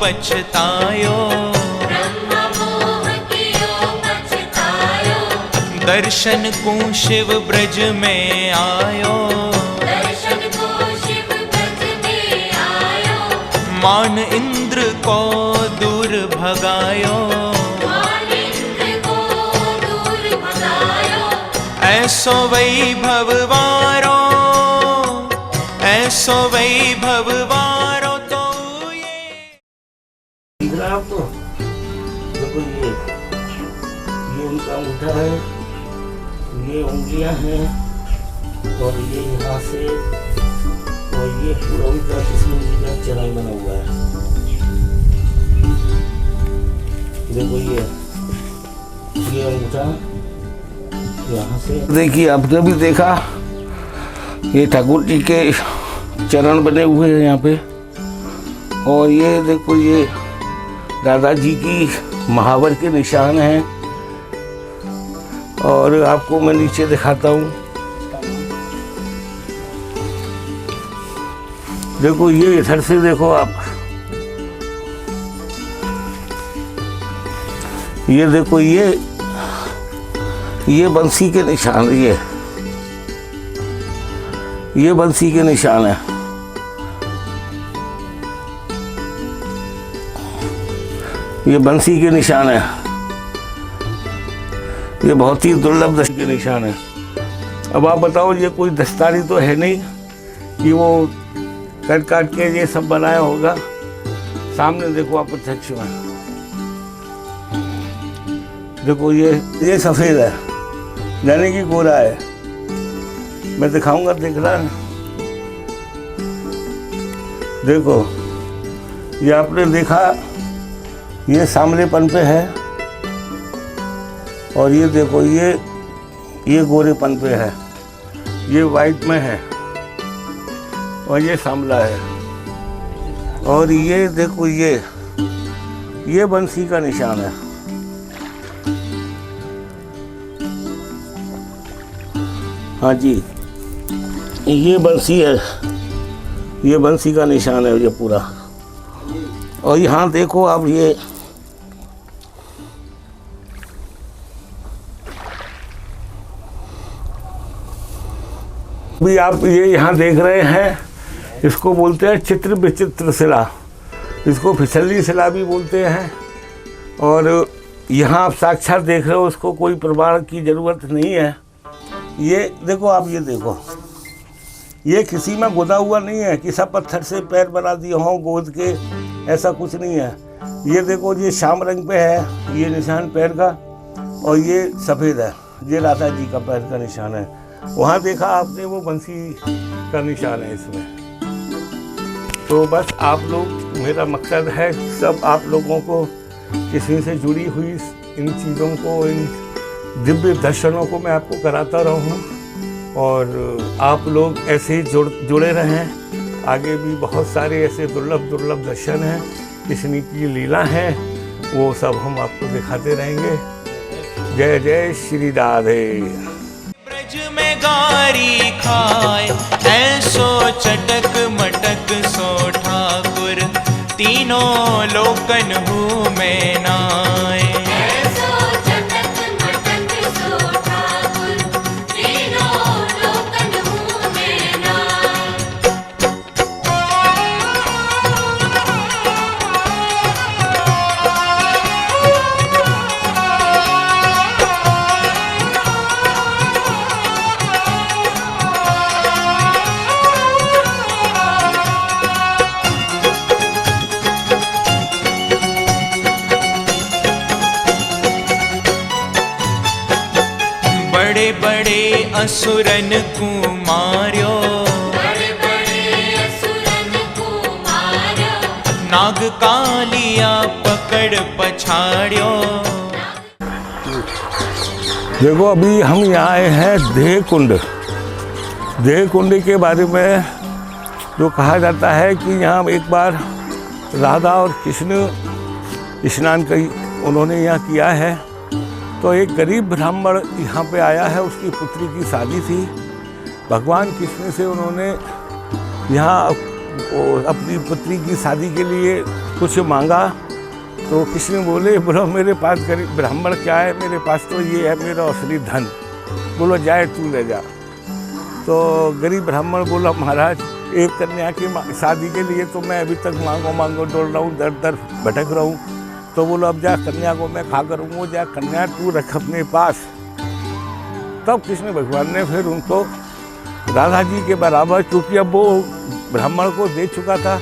पछतायो, दर्शन को शिव ब्रज में आयो, मान इंद्र को दूर भगायो, ऐसो वैभव वारो, ऐसो वैभव वारो तो ये। आपको देखो ये उनका अंगूठा है, ये उंगलियां हैं, और ये यहाँ से, और ये पूरा उनका कृष्ण जी का चरण बना हुआ है। देखो ये अंगूठा यहाँ से देखिए, आपने भी देखा ये ठाकुर जी के चरण बने हुए हैं यहाँ पे, और ये देखो ये दादाजी की महावर के निशान हैं। और आपको मैं नीचे दिखाता हूँ, देखो ये इधर से देखो आप, ये देखो ये बंसी के निशान, ये बंसी के निशान है। ये बंसी के निशान है, ये बहुत ही दुर्लभ दस्तारी के निशान है। अब आप बताओ, ये कोई दस्तारी तो है नहीं कि वो कट काट के ये सब बनाया होगा। सामने देखो आप प्रत्यक्ष में, देखो ये सफेद है, यानी कि गोरा है। मैं दिखाऊंगा, देख रहा है, देखो ये आपने देखा, ये सांवलेपन पे है, और ये देखो ये गोरेपन पे है, ये वाइट में है, और ये सांवला है। और ये देखो ये बंसी का निशान है। हाँ जी, ये बंसी है, ये बंसी का निशान है ये पूरा। और यहाँ देखो आप, ये भी आप ये यहाँ देख रहे हैं, इसको बोलते हैं चित्र विचित्र शिला, इसको फिसली शिला भी बोलते हैं। और यहाँ आप साक्षात देख रहे हो, उसको कोई प्रमाण की ज़रूरत नहीं है। ये देखो आप, ये देखो, ये किसी में गोदा हुआ नहीं है कि सब पत्थर से पैर बना दिए हों गोद के, ऐसा कुछ नहीं है। ये देखो, ये शाम रंग पे है ये निशान पैर का, और ये सफ़ेद है, ये राधा जी का पैर का निशान है। वहाँ देखा आपने, वो बंसी का निशान है इसमें। तो बस आप लोग, मेरा मकसद है सब आप लोगों को किसी से जुड़ी हुई इन चीज़ों को, इन दिव्य दर्शनों को मैं आपको कराता रहूं, और आप लोग ऐसे ही जुड़े रहें। आगे भी बहुत सारे ऐसे दुर्लभ दर्शन हैं, कृष्ण की लीला है, वो सब हम आपको दिखाते रहेंगे। जय जय श्री राधे। ब्रज में गारी खाए, ऐसो चटक मटक सो ठाकुर, तीनों लोकन हूँ मैं नाय। बड़े बड़े असुरन को मार्यो, नाग कालिया पकड़ पछाड़ियो। देखो अभी हम यहाँ आए हैं देह कुंड। देह कुंड के बारे में जो कहा जाता है कि यहाँ एक बार राधा और कृष्ण स्नान उन्होंने यहाँ किया है। तो एक गरीब ब्राह्मण यहाँ पे आया है, उसकी पुत्री की शादी थी। भगवान कृष्ण से उन्होंने यहाँ अपनी पुत्री की शादी के लिए कुछ मांगा तो किसी ने बोलो मेरे पास गरीब ब्राह्मण क्या है, मेरे पास तो ये है मेरा असली धन। बोलो जाए तू ले जा। तो गरीब ब्राह्मण बोला महाराज एक कन्या की शादी के लिए तो मैं अभी तक मांगो दौड़ रहा हूँ, दर दर भटक रहा हूँ। तो बोलो अब जा कन्या को मैं खा करूँगा, जा कन्या तू रख अपने पास। तब कृष्ण भगवान ने फिर उनको राधा जी के बराबर, क्योंकि अब वो ब्राह्मण को दे चुका था,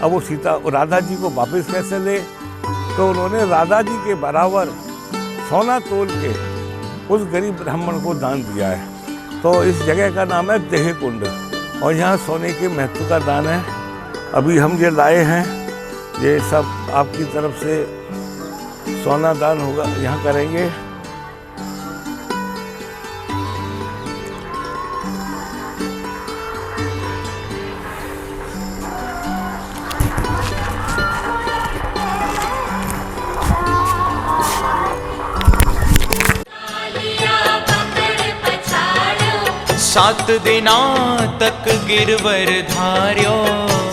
अब वो राधा जी को वापस कैसे ले, तो उन्होंने राधा जी के बराबर सोना तोल के उस गरीब ब्राह्मण को दान दिया है। तो इस जगह का नाम है देह कुंड और यहाँ सोने के महत्व का दान है। अभी हम ये लाए हैं, ये सब आपकी तरफ से सोना दान होगा, यहाँ करेंगे। सात दिना तक गिरवर धार्यो,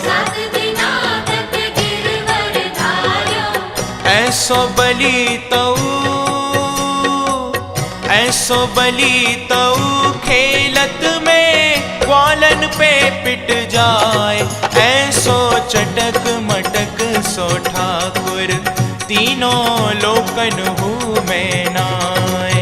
सात दिना तक गिरवर धार्यो। ऐसो बली तऊ खेलत में ग्वालन पे पिट जाए। ऐसो चटक मटक सो ठाकुर तीनों लोकन हूँ मैं नाय।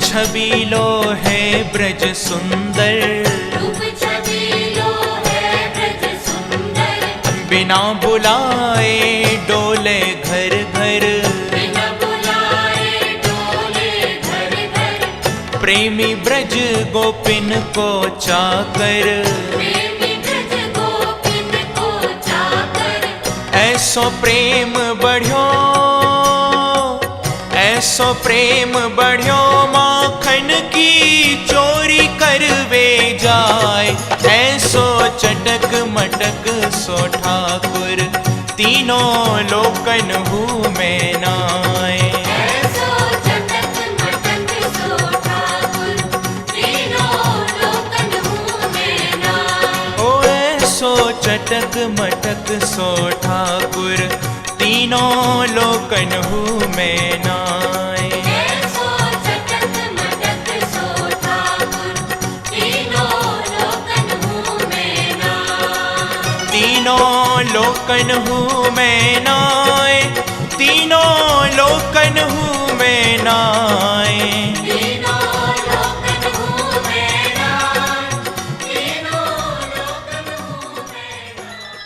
छबीलो है ब्रज सुंदर, रूप छबीलो है ब्रज सुंदर। बिना बुलाए डोले घर घर, बिना बुलाए डोले घर घर। प्रेमी ब्रज गोपिन को चाकर, प्रेमी ब्रज गोपिन को चाकर। ऐसो प्रेम बढ़्यो, ऐसो प्रेम बढ़्यो माखन की चोरी करवे जाए। ऐसो चटक मटक सो ठाकुर तीनों लोकन हूँ मैं नाय। ऐसो चटक मटक सो ठाकुर तीनों लोकन हूँ मैं नाय। ओ ऐसो चटक मटक सो ठाकुर तीनों लोकन हूँ मैं नाय। ऐसो चटक मटक सो ठाकुर तीनों लोकन हूँ मैं नाय। तीनों लोकन हूँ मैं नाय, तीनों लोकन हूँ मैं नाय। तीनों लोकन हूँ मैं नाय, तीनों लोकन हूँ मैं नाय।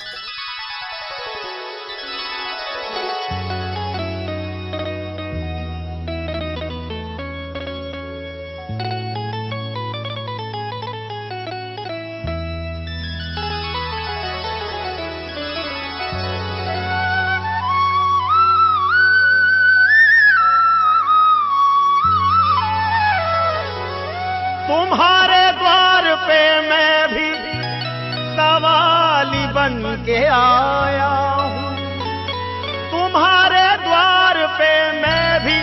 तुम्हारे द्वार पे मैं भी सवाली बन के आया हूँ। तुम्हारे द्वार पे मैं भी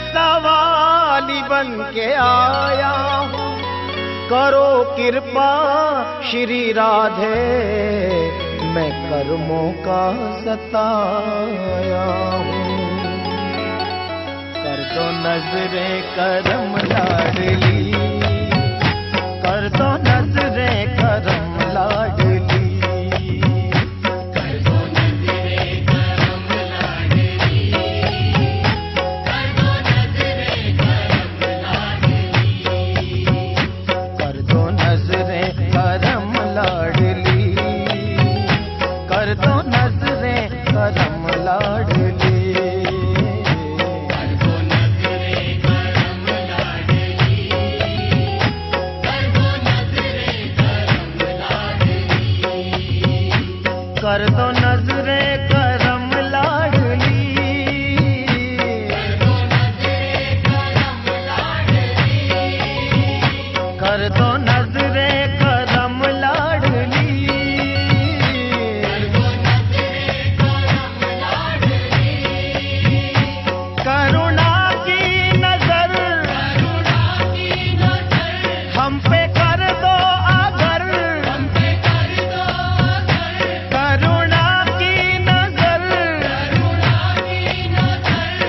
सवाली बन के आया हूँ। करो कृपा श्री राधे, मैं कर्मों का सताया हूँ। कर दो नजरे करम लाडली, कर दो नजरे करम लाडली। कर दो नजरे करम लाडली, कर दो नजरे करम लाडली। कर दो नजरे करम लाडली, कर दो नजरे करम लाडली। कर दो नजरे करम लाडली, कर दो नजरे करम लाडली, करुणा की नजर हम पे कर दो अगर, करुणा की नजर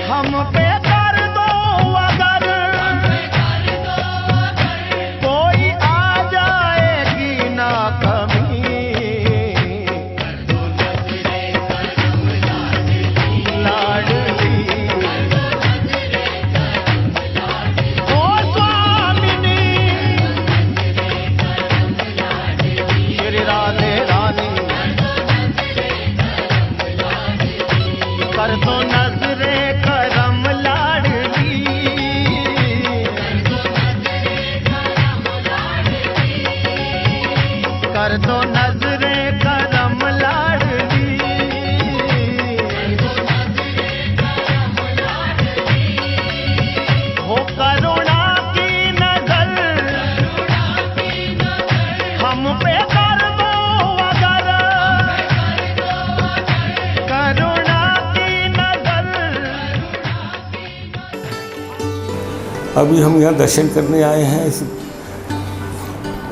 हम पे कर दो अगर, कोई आ जाएगी ना कमी, लाडली ओ स्वामिनी श्री राधे रानी, कर दो नजरे करम लाडली, कर दो नजरे करम लाडली, हो करुणा की नजर हम पे कर दो अगर, करुणा की नजर। अभी हम यहाँ दर्शन करने आए हैं। इस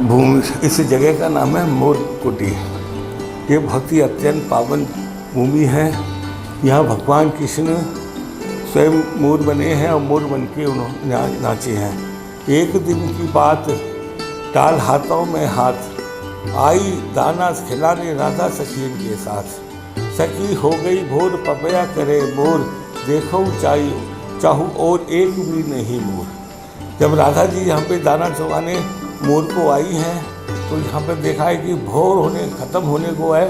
भूमि, इस जगह का नाम है मोर कुटी। ये बहुत ही अत्यंत पावन भूमि है। यहाँ भगवान कृष्ण स्वयं मोर बने हैं और मोर बन के उन्होंने नाचे हैं। एक दिन की बात, टाल हाथों में हाथ, आई दाना खिलाने राधा सखियन के साथ, सखी हो गई भोर पपया करे मोर, देखो चाहूँ और एक भी नहीं मोर। जब राधा जी यहाँ पे दाना चुगाने मोर को आई हैं तो यहाँ पे देखा है कि भोर होने ख़त्म होने को है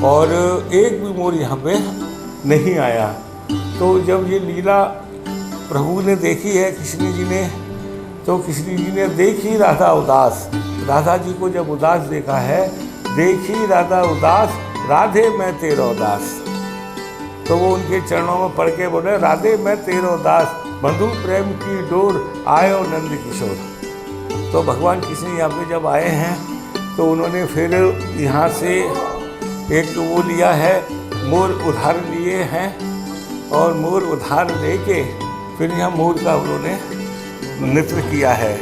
और एक भी मोर यहाँ पे नहीं आया। तो जब ये लीला प्रभु ने देखी है कृष्ण जी ने, तो कृष्ण जी ने देखी राधा उदास, राधा जी को जब उदास देखा है, देखी राधा उदास राधे मैं तेरा उदास, तो वो उनके चरणों में पढ़ के बोले राधे मैं तेरा दास, बंधु प्रेम की डोर आयो नंद किशोर। तो भगवान कृष्ण यहाँ पे जब आए हैं तो उन्होंने फिर यहाँ से एक वो लिया है, मोर उधार लिए हैं और मोर उधार लेके फिर यहाँ मोर का उन्होंने नृत्य किया है।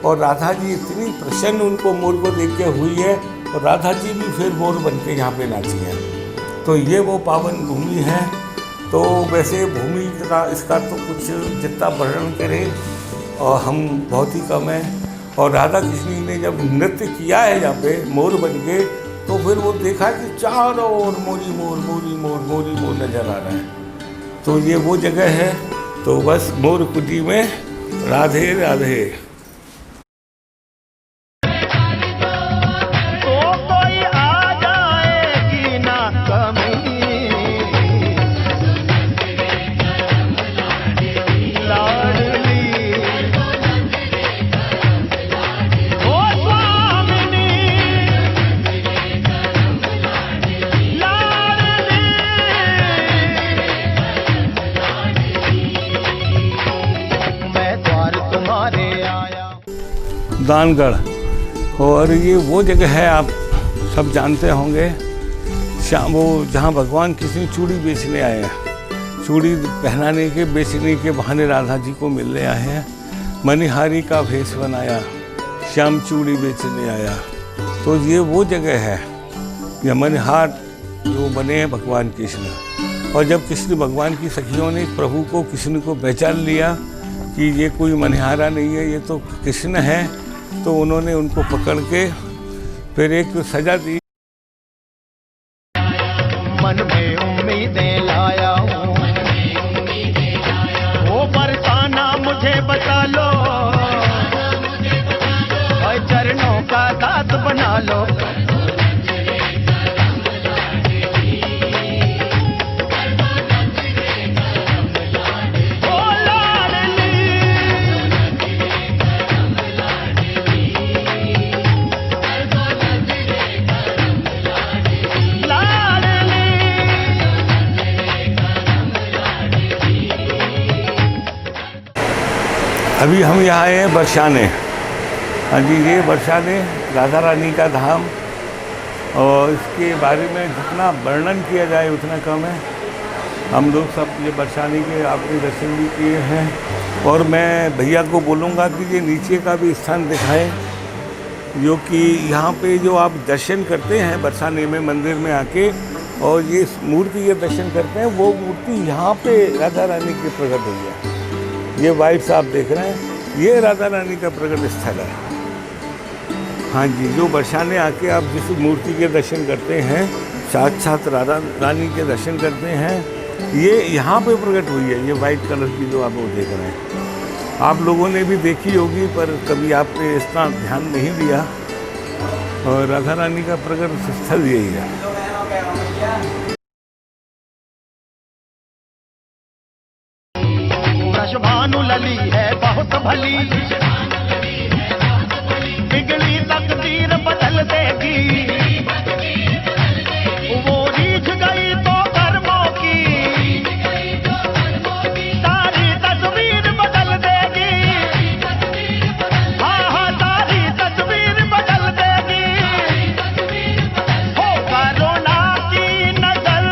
और राधा जी इतनी प्रसन्न उनको मोर को देख के हुई है और राधा जी भी फिर मोर बन के यहाँ पे नाची हैं। तो ये वो पावन भूमि है। तो वैसे भूमि का इसका तो कुछ जितना वर्णन करें और हम बहुत ही कम है। और राधा कृष्ण ने जब नृत्य किया है यहाँ पे मोर बन के, तो फिर वो देखा कि चारों ओर मोरी मोर मोरी मोर मोरी मोर नजर आ रहा है। तो ये वो जगह है। तो बस मोर कुटी में राधे राधे। तो कोई आ जाएगी ना कमी, लाडली ओ स्वामिनी लाडली, मैं द्वार तुम्हारे आया। दानगढ़, और ये वो जगह है आप सब जानते होंगे, शाम वो जहाँ भगवान कृष्ण चूड़ी बेचने आए हैं, चूड़ी पहनाने के बेचने के बहाने राधा जी को मिलने आए हैं। मनिहारी का भेष बनाया, श्याम चूड़ी बेचने आया। तो ये वो जगह है, ये मनिहार जो बने हैं भगवान कृष्ण। और जब कृष्ण भगवान की सखियों ने प्रभु को कृष्ण को पहचान लिया कि ये कोई मनिहारा नहीं है, ये तो कृष्ण है, तो उन्होंने उनको पकड़ के फिर एक सजा दी। मन में उम्मीदें लाया हूँ, वो बरसाना मुझे बचा लो, और चरणों का दास बना लो। अभी हम यहाँ आए हैं बरसाने। हाँ जी, ये बरसाने राधा रानी का धाम, और इसके बारे में जितना वर्णन किया जाए उतना कम है। हम लोग सब ये बरसाने के आपने दर्शन भी किए हैं, और मैं भैया को बोलूँगा कि ये नीचे का भी स्थान दिखाएं, जो कि यहाँ पे जो आप दर्शन करते हैं बरसाने में मंदिर में आके, और ये मूर्ति के दर्शन करते हैं, वो मूर्ति यहाँ पे राधा रानी की प्रकट हुई है। ये वाइट्स आप देख रहे हैं, ये राधा रानी का प्रकट स्थल है। हाँ जी, जो बरसाने आके आप जिस मूर्ति के दर्शन करते हैं, साक्षात राधा रानी के दर्शन करते हैं, ये यहाँ पे प्रकट हुई है। ये वाइट कलर की जो आप वो देख रहे हैं, आप लोगों ने भी देखी होगी, पर कभी आपने इतना ध्यान नहीं दिया। और राधा रानी का प्रकट स्थल यही है। भानु लली है बहुत भली, बिगड़ी तकदीर बदल देगी। वो रीझ गई तो कर्मों की, सारी तस्वीर बदल देगी। हाँ हाँ, सारी तस्वीर बदल देगी। हो करुणा की नजर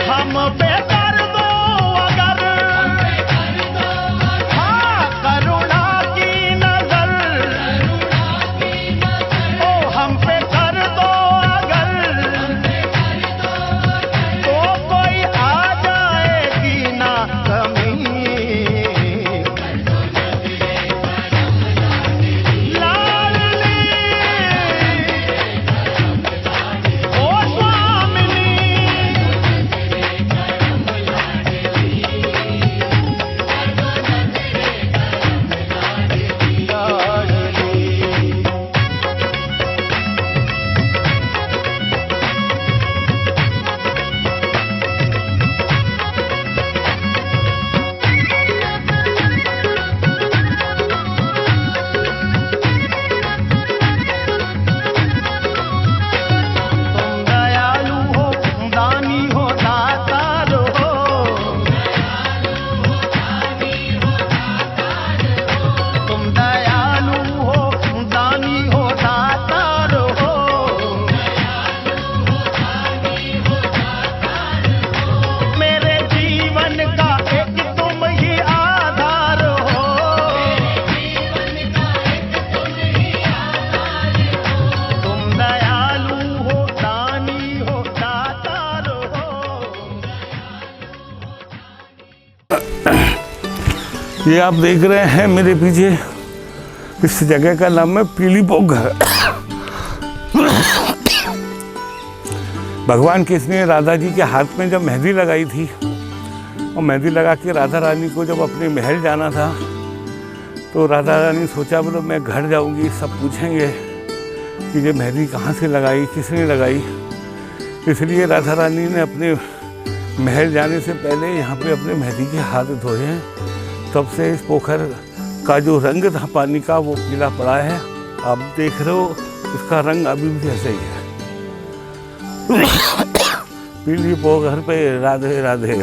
हम पे कर दो, ये आप देख रहे हैं मेरे पीछे, इस जगह का नाम है पीलीपोक घर। भगवान कृष्ण ने राधा जी के हाथ में जब मेहंदी लगाई थी, और मेहंदी लगा के राधा रानी को जब अपने महल जाना था, तो राधा रानी सोचा बोलो मैं घर जाऊंगी, सब पूछेंगे कि ये मेहंदी कहाँ से लगाई, किसने लगाई। इसलिए राधा रानी ने अपने महल जाने से पहले यहाँ पे अपने मेहंदी के हाथ धोए हैं। तब से इस पोखर का जो रंग था पानी का, वो पीला पड़ा है। आप देख रहे हो, इसका रंग अभी भी ऐसा ही है। पीली पोखर पे राधे राधे।